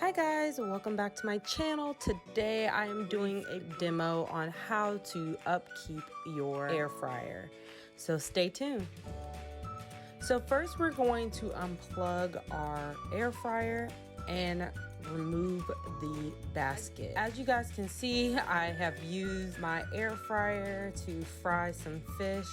Hi guys, welcome back to my channel. Today I am doing a demo on how to upkeep your air fryer. So stay tuned. So first we're going to unplug our air fryer and remove the basket. As you guys can see, I have used my air fryer to fry some fish,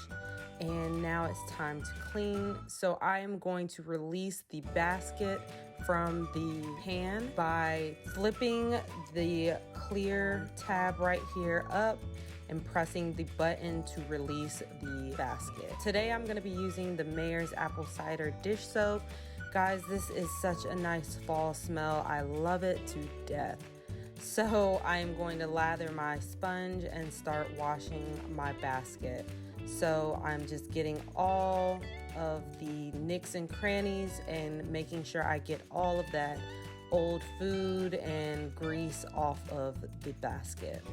and now it's time to clean. So I am going to release the basket from the pan by flipping the clear tab right here up and pressing the button to release the basket. Today I'm going to be using the Meyers apple cider dish soap. Guys, this is such a nice fall smell. I love it to death. So I am going to lather my sponge and start washing my basket. So I'm just getting all of the nicks and crannies and making sure I get all of that old food and grease off of the basket.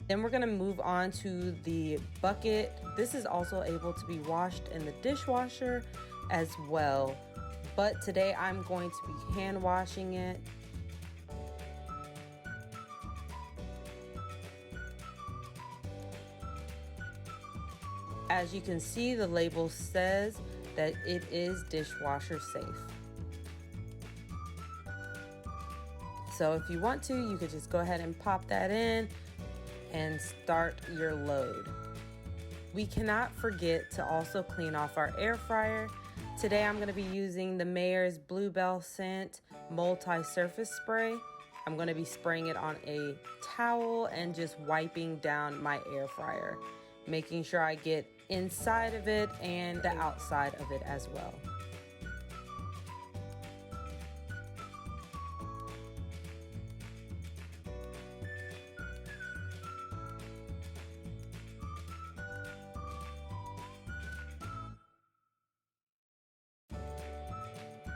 Then we're gonna move on to the bucket. This is also able to be washed in the dishwasher as well, but today I'm going to be hand washing it. As you can see, the label says that it is dishwasher safe. So if you want to, you could just go ahead and pop that in and start your load. We cannot forget to also clean off our air fryer. Today I'm going to be using the Meyers Bluebell Scent multi-surface spray. I'm going to be spraying it on a towel and just wiping down my air fryer, making sure I get inside of it and the outside of it as well.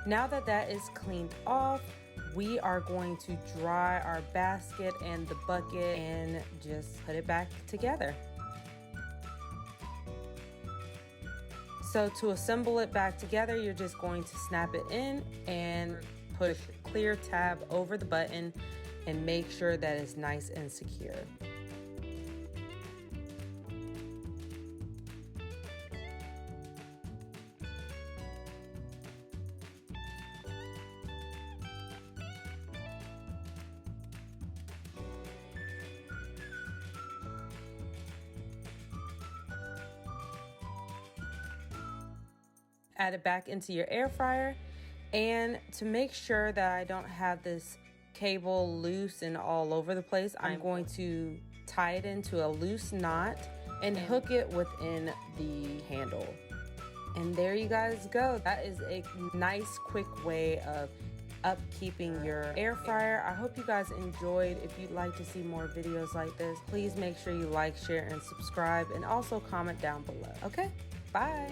Now that that is cleaned off, we are going to dry our basket and the bucket and just put it back together. So to assemble it back together, you're just going to snap it in and push clear tab over the button and make sure that it's nice and secure. Add it back into your air fryer, and to make sure that I don't have this cable loose and all over the place, I'm going to tie it into a loose knot and hook it within the handle. And there you guys go. That is a nice quick way of upkeeping your air fryer. I hope you guys enjoyed. If you'd like to see more videos like this, please make sure you like, share, and subscribe, and also comment down below. Okay, bye.